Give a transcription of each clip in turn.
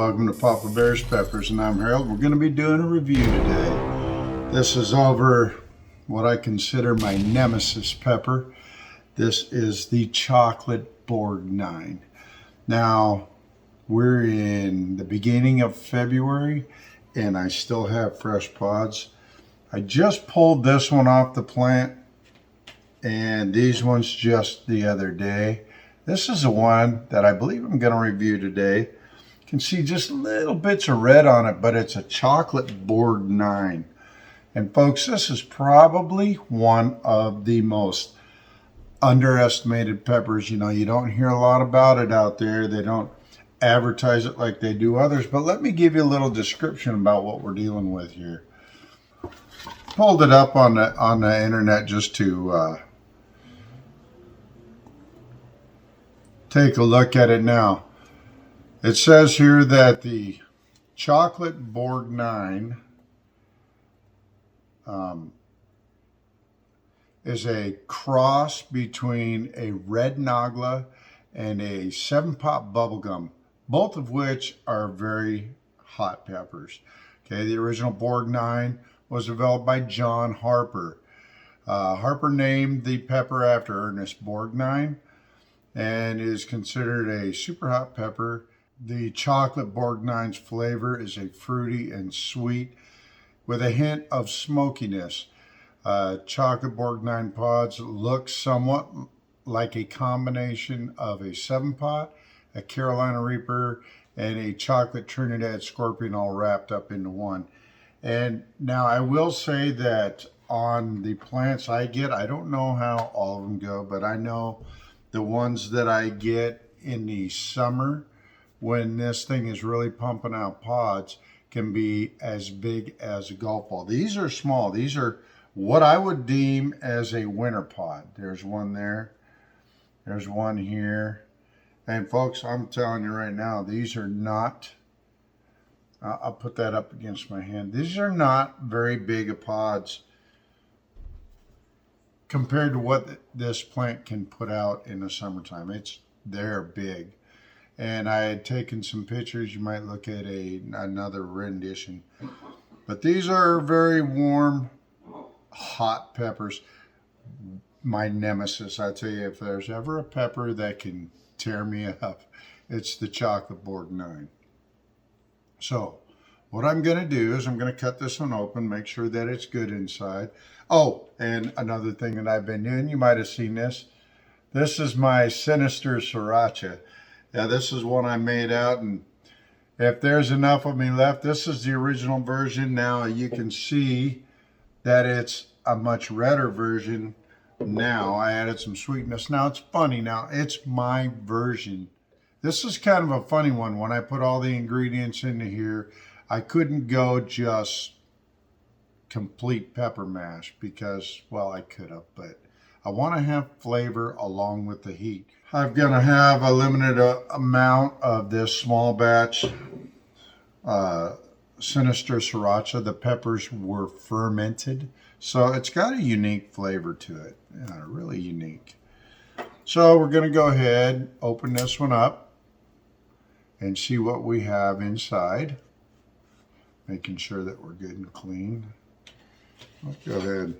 welcome to Papa Bear's Peppers, and I'm Harold. We're going to be doing a review today. This is over what I consider my Nemesis pepper. This is the chocolate Borg-9. Now, we're in the beginning of February, and I still have fresh pods. I just pulled this one off the plant, and these ones just the other day. This is the one that I believe I'm going to review today. You can see just little bits of red on it, but it's a chocolate Borg-9. And folks, this is probably one of the most underestimated peppers. You know, you don't hear a lot about it out there. They don't advertise it like they do others. But let me give you a little description about what we're dealing with here. Pulled it up on the internet just to take a look at it now. It says here that the chocolate Borg-9 is a cross between a red Nagla and a 7-Pot bubblegum, both of which are very hot peppers. Okay, the original Borg-9 was developed by John Harper. Harper named the pepper after Ernest Borg-9 and is considered a super hot pepper. The chocolate Borg-9's flavor is a fruity and sweet with a hint of smokiness. Chocolate Borg-9 pods look somewhat like a combination of a 7-Pot, a Carolina Reaper, and a chocolate Trinidad Scorpion all wrapped up into one. And now I will say that on the plants I get, I don't know how all of them go, but I know the ones that I get in the summer when this thing is really pumping out pods can be as big as a golf ball. These are small. These are what I would deem as a winter pod. There's one there. There's one here. And folks, I'm telling you right now, these are not, I'll put that up against my hand. These are not very big of pods compared to what this plant can put out in the summertime. They're big. And I had taken some pictures. You might look at another rendition. But these are very warm, hot peppers. My Nemesis. I tell you, if there's ever a pepper that can tear me up, it's the chocolate Borg-9. So what I'm going to do is I'm going to cut this one open, make sure that it's good inside. Oh, and another thing that I've been doing, you might have seen this. This is my Sinister Sriracha. Yeah, this is one I made out, and if there's enough of me left, this is the original version. Now you can see that it's a much redder version now. I added some sweetness. Now it's funny. Now it's my version. This is kind of a funny one. When I put all the ingredients into here, I couldn't go just complete pepper mash because, well, I could have, but I want to have flavor along with the heat. I'm going to have a limited amount of this small batch Sinister Sriracha. The peppers were fermented, so it's got a unique flavor to it. Yeah, really unique. So we're going to go ahead, open this one up, and see what we have inside. Making sure that we're good and clean. Let's go ahead.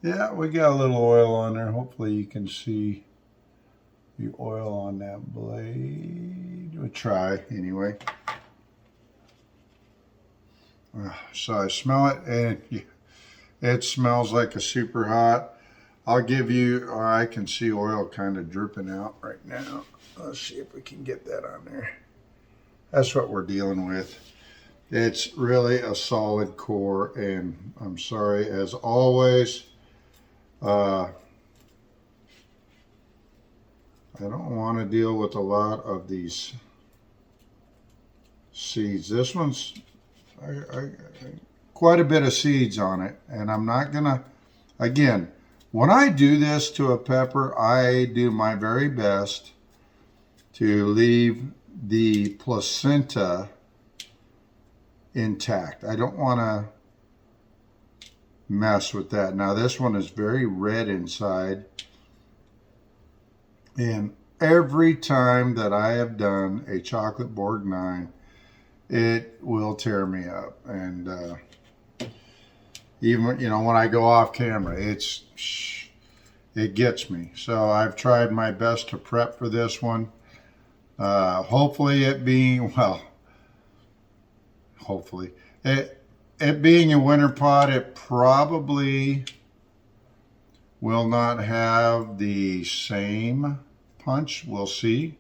Yeah, we got a little oil on there. Hopefully you can see the oil on that blade. We'll try anyway. So I smell it, and it smells like a Superhot. I'll give you, or I can see oil kind of dripping out right now. Let's see if we can get that on there. That's what we're dealing with. It's really a solid core, and I'm sorry, as always, I don't want to deal with a lot of these seeds. This one's quite a bit of seeds on it, and I'm not gonna, again, when I do this to a pepper, I do my very best to leave the placenta intact. I don't want to mess with that. Now this one is very red inside, and every time that I have done a chocolate Borg-9, it will tear me up. And even, you know, when I go off camera, it gets me. So I've tried my best to prep for this one. Hopefully it being, well, hopefully it being a winter pod, it probably will not have the same punch. We'll see.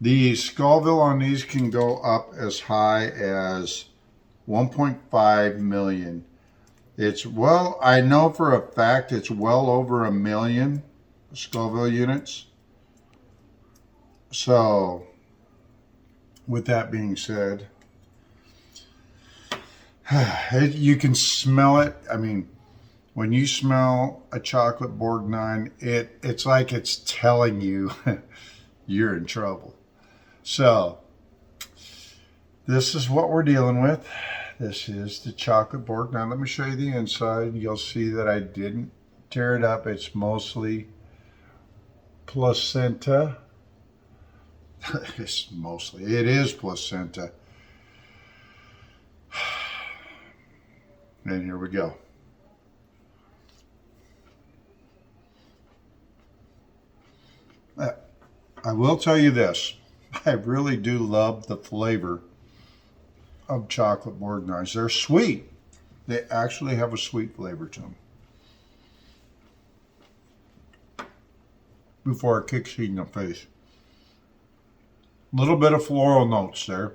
The Scoville on these can go up as high as 1.5 million. It's, well, I know for a fact it's well over 1 million Scoville units. So, with that being said, you can smell it. I mean, when you smell a chocolate Borg-9, it's like it's telling you you're in trouble. So, this is what we're dealing with. This is the chocolate Borg-9. Let me show you the inside. You'll see that I didn't tear it up. It's mostly placenta. It is placenta. And here we go. I will tell you this. I really do love the flavor of chocolate Borg-9s. They're sweet. They actually have a sweet flavor to them. Before it kicks you in the face. A little bit of floral notes there.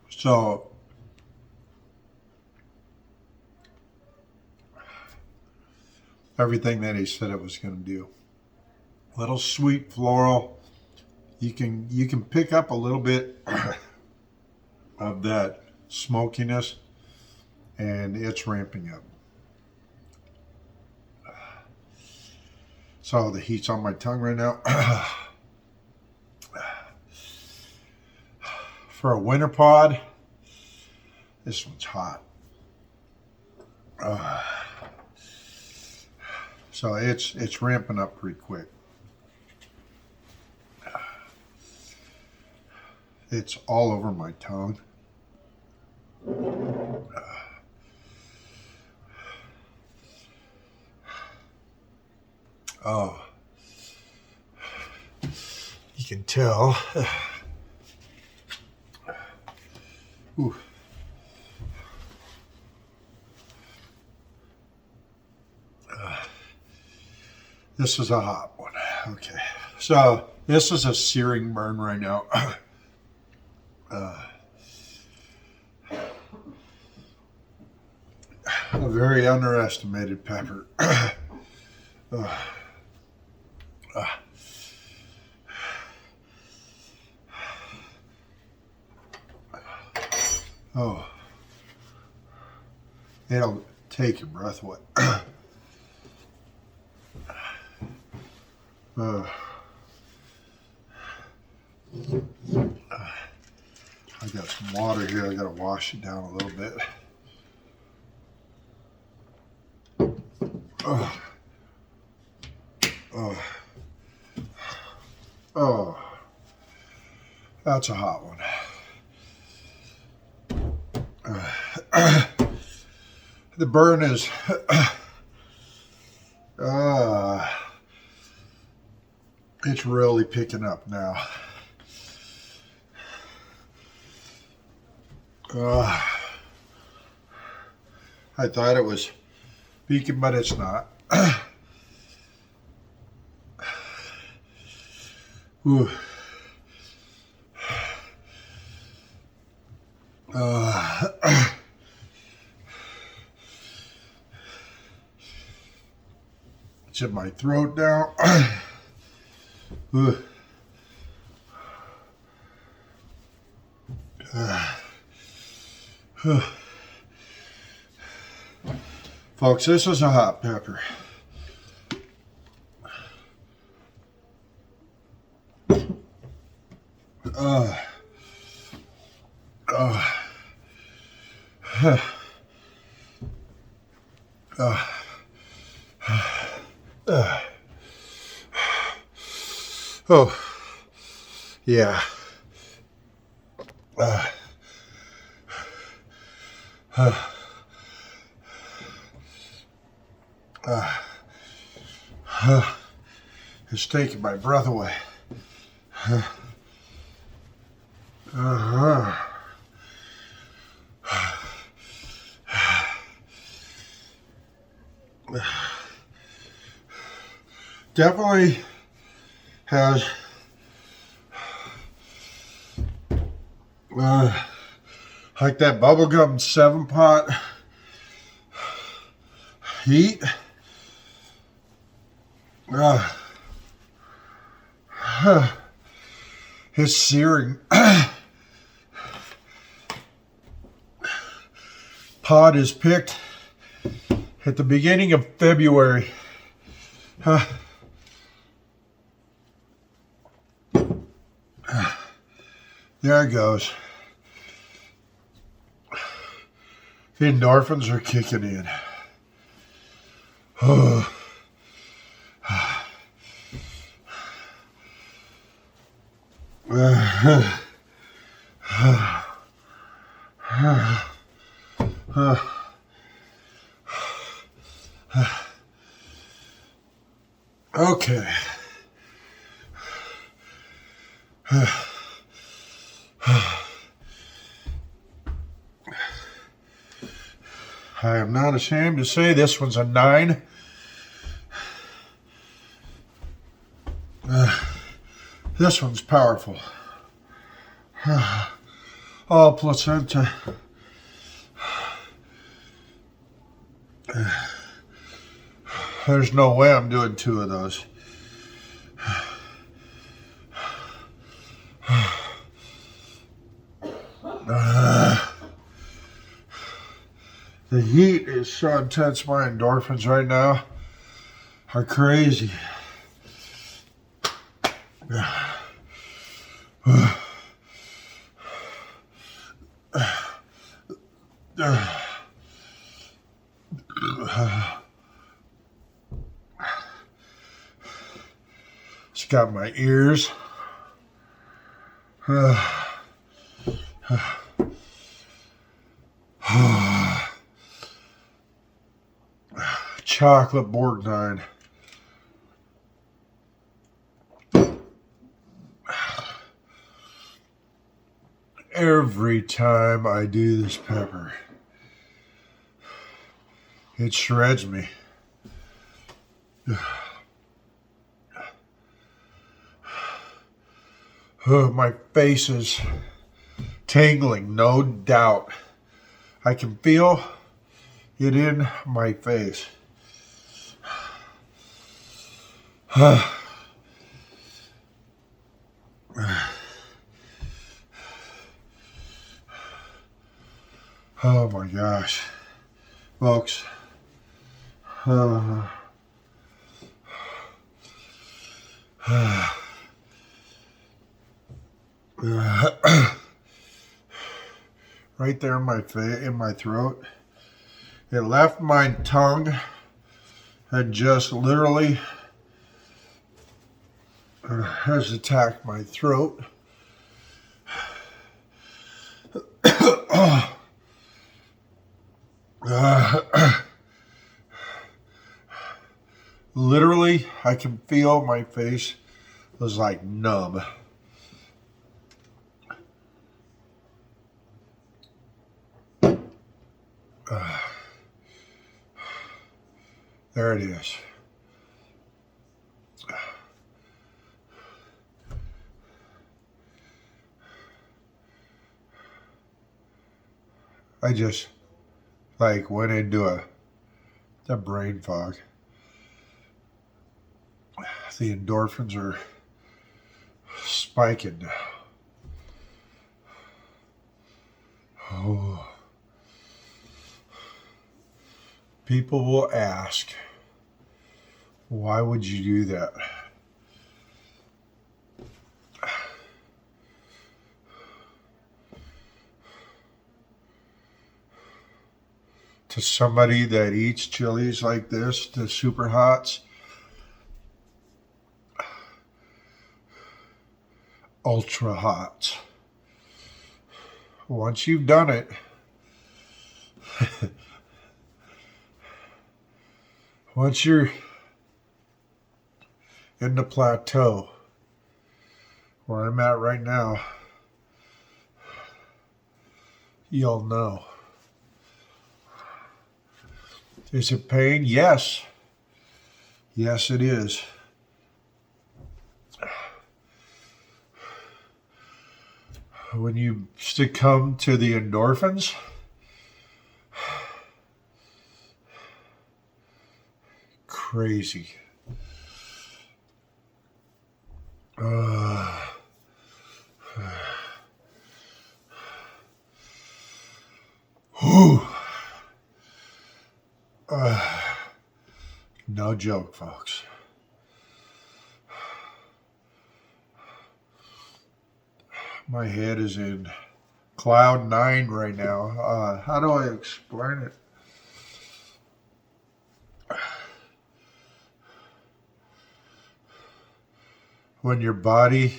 So, everything that he said it was going to do. Little sweet floral. You can pick up a little bit of that smokiness, and it's ramping up. So the heat's on my tongue right now. For a winter pod, this one's hot. So it's ramping up pretty quick. It's all over my tongue. Oh, you can tell. Ooh. This is a hot one. Okay, so this is a searing burn right now. A very underestimated pepper. Oh, it'll take your breath away. I got some water here. I got to wash it down a little bit. Oh, that's a hot one. The burn is it's really picking up now. I thought it was peaking, but it's not. Ooh. It's in my throat now. Folks, this is a hot pepper. Oh, yeah. It's taking my breath away. Definitely has like that bubblegum 7-pot heat. It's searing. Pod is picked at the beginning of February. There it goes. The endorphins are kicking in. Okay. I am not ashamed to say this one's a 9. This one's powerful. All placenta. There's no way I'm doing 2 of those. The heat is so intense. My endorphins right now are crazy. It's got my ears. Chocolate Borg-9. Every time I do this pepper, it shreds me. Oh, my face is tingling, no doubt. I can feel it in my face. Oh my gosh, folks. Right there in my throat. It left my tongue and just literally has attacked my throat. Literally, I can feel my face was like numb. There it is. I just like went into a brain fog. The endorphins are spiking now. Oh. People will ask, why would you do that? to somebody that eats chilies like this, the Superhots, ultra hot. Once you've done it, once you're in the plateau where I'm at right now, you'll know. Is it pain? Yes. Yes, it is. When you succumb to the endorphins, crazy. No joke, folks. My head is in cloud 9 right now. How do I explain it? When your body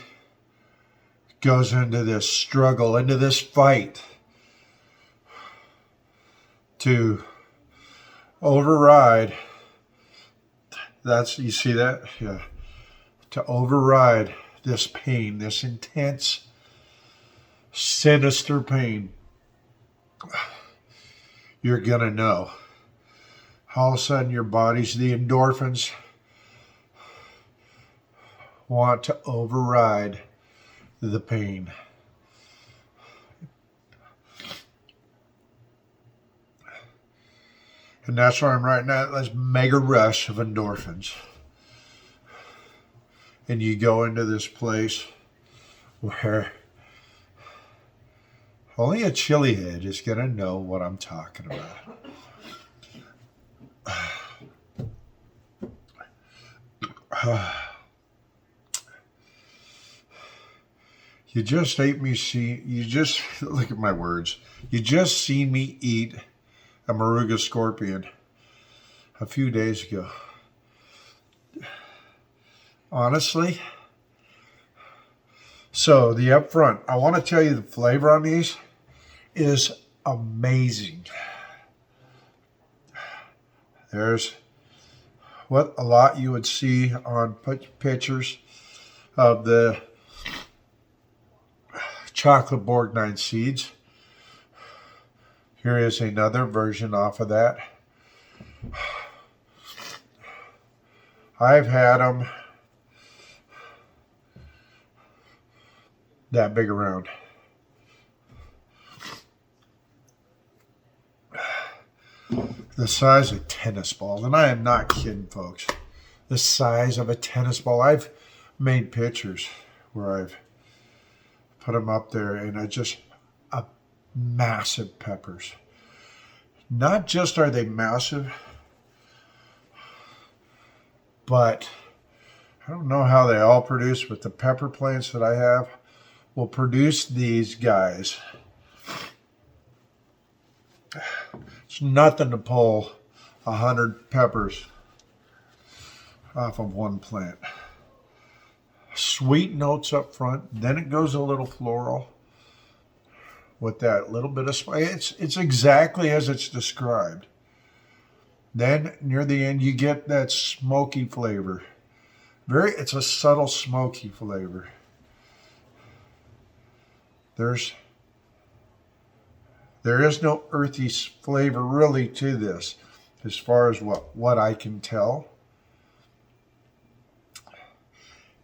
goes into this struggle, into this fight to override, you see that? Yeah. To override this pain, this intense, sinister pain, you're going to know. All of a sudden, your body's, the endorphins want to override the pain. And that's where I'm right now, this mega rush of endorphins. And you go into this place where only a chili head is going to know what I'm talking about. You just ate me, look at my words. You just seen me eat a Moruga scorpion a few days ago. Honestly. So the up front, I want to tell you the flavor on these is amazing. There's what a lot you would see on pictures of the chocolate Borg-9 seeds. Here is another version off of that. I've had them that big around. The size of tennis balls. And I am not kidding, folks. The size of a tennis ball. I've made pictures where I've put them up there and massive peppers. Not just are they massive, but I don't know how they all produce, but the pepper plants that I have will produce these guys. It's nothing to pull 100 peppers off of one plant. Sweet notes up front, then it goes a little floral with that little bit of spice. It's exactly as it's described. Then near the end, you get that smoky flavor. It's a subtle smoky flavor. There is no earthy flavor really to this, as far as what I can tell.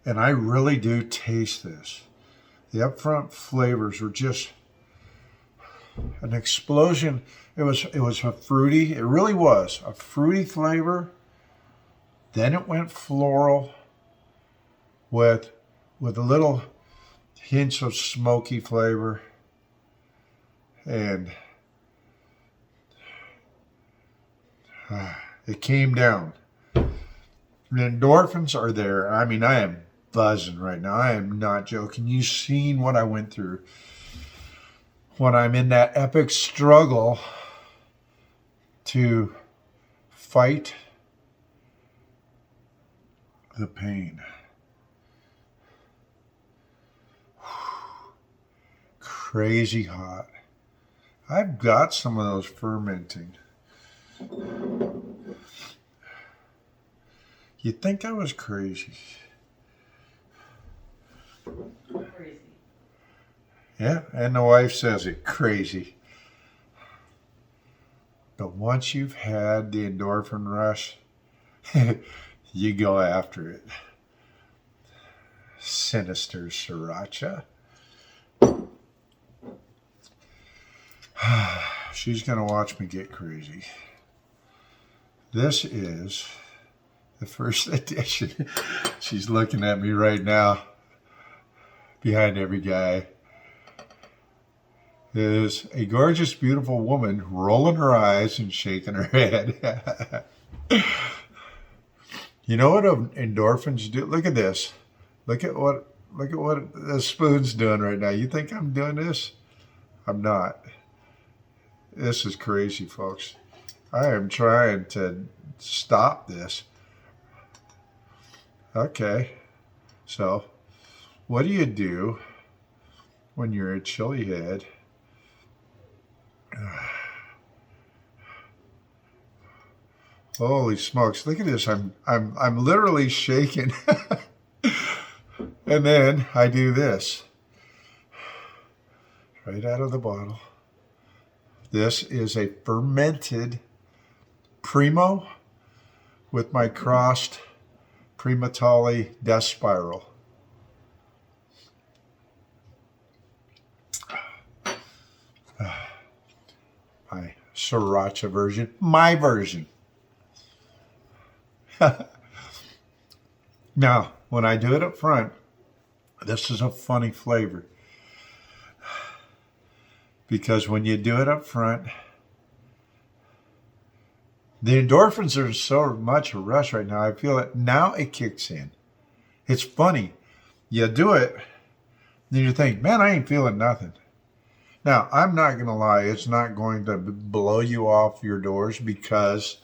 And I really do taste this. The upfront flavors were just an explosion. It was a fruity, it really was a fruity flavor. Then it went floral with a little hints of smoky flavor. And it came down. The endorphins are there. I mean, I am buzzing right now. I am not joking. You've seen what I went through when I'm in that epic struggle to fight the pain. Crazy hot. I've got some of those fermenting. You'd think I was crazy. Crazy. Yeah, and the wife says it, crazy. But once you've had the endorphin rush, you go after it. Sinister sriracha. She's going to watch me get crazy. This is the first edition. She's looking at me right now. Behind every guy is a gorgeous, beautiful woman rolling her eyes and shaking her head. You know what endorphins do? Look at this. Look at what the spoon's doing right now. You think I'm doing this? I'm not. This is crazy, folks. I am trying to stop this. Okay. So, what do you do when you're a chili head? Holy smokes, look at this. I'm literally shaking. And then I do this. Right out of the bottle. This is a fermented Primo with my crossed Primatali Death Spiral. My sriracha version, my version. Now, when I do it up front, this is a funny flavor. Because when you do it up front, the endorphins are so much a rush right now. I feel it now, it kicks in. It's funny. You do it, then you think, man, I ain't feeling nothing. Now, I'm not going to lie. It's not going to blow you off your doors because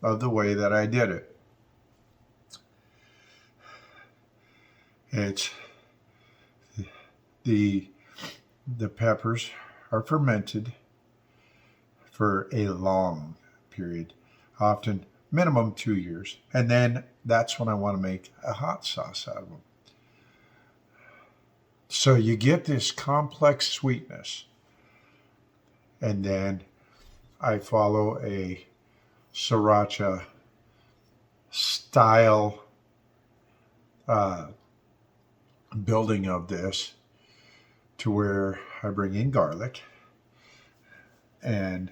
of the way that I did it. It's the peppers are fermented for a long period, often minimum 2 years. And then that's when I want to make a hot sauce out of them. So you get this complex sweetness. And then I follow a sriracha style building of this to where I bring in garlic and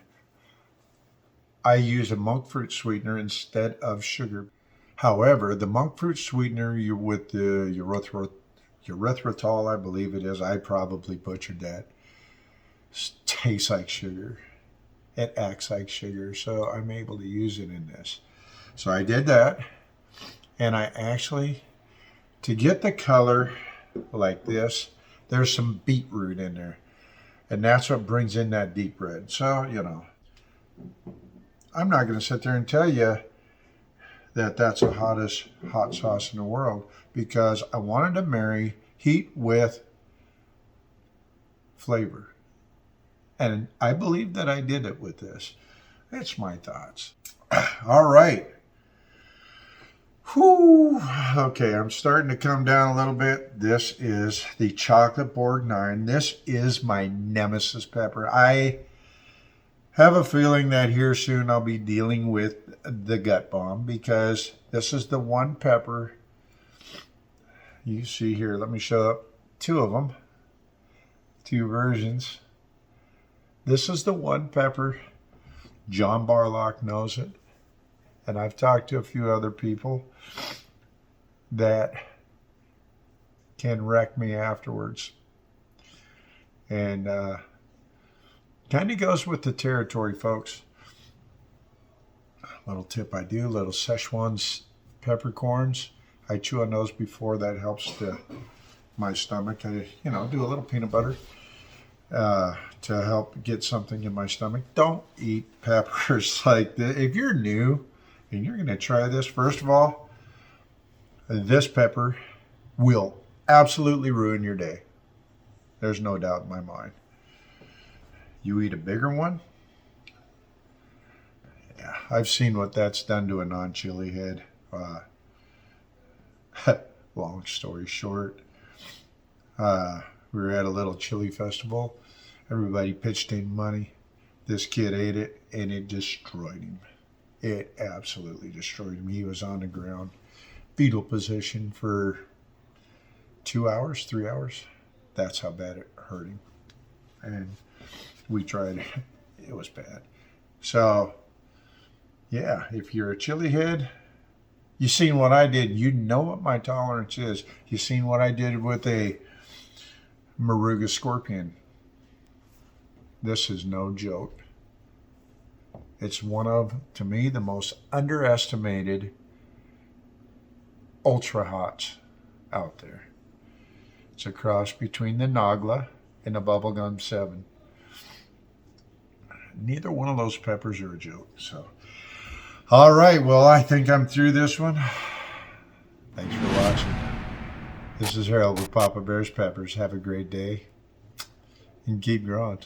I use a monk fruit sweetener instead of sugar. However, the monk fruit sweetener with the erythritol, I believe it is, I probably butchered that, tastes like sugar. It acts like sugar, so I'm able to use it in this. So I did that, and I actually, to get the color like this, there's some beetroot in there. And that's what brings in that deep red. So, you know, I'm not going to sit there and tell you that that's the hottest hot sauce in the world because I wanted to marry heat with flavor. And I believe that I did it with this. It's my thoughts. All right. Whew. Okay, I'm starting to come down a little bit. This is the chocolate Borg-9. This is my Nemesis pepper. I have a feeling that here soon I'll be dealing with the gut bomb because this is the one pepper you see here. Let me show up two of them, two versions. This is the one pepper. John Barlock knows it. And I've talked to a few other people that can wreck me afterwards. And kind of goes with the territory, folks. Little tip I do, little Szechuan peppercorns. I chew on those before. That helps my stomach. I, do a little peanut butter. to help get something in my stomach. Don't eat peppers like this. If you're new and you're going to try this, first of all, this pepper will absolutely ruin your day. There's no doubt in my mind. You eat a bigger one, yeah, I've seen what that's done to a non-chili head. Long story short, we were at a little chili festival. Everybody pitched in money. This kid ate it, and it destroyed him. It absolutely destroyed him. He was on the ground, fetal position for 2 hours, 3 hours. That's how bad it hurt him. And we tried it. It was bad. So, yeah, if you're a chili head, you seen what I did. You know what my tolerance is. You seen what I did with a Moruga scorpion. This is no joke. It's one of, to me, the most underestimated ultra hots out there. It's a cross between the Nagla and the Bubblegum 7. Neither one of those peppers are a joke. So, all right. Well, I think I'm through this one. Thanks for watching. This is Harold with Papa Bear's Peppers. Have a great day and keep growing.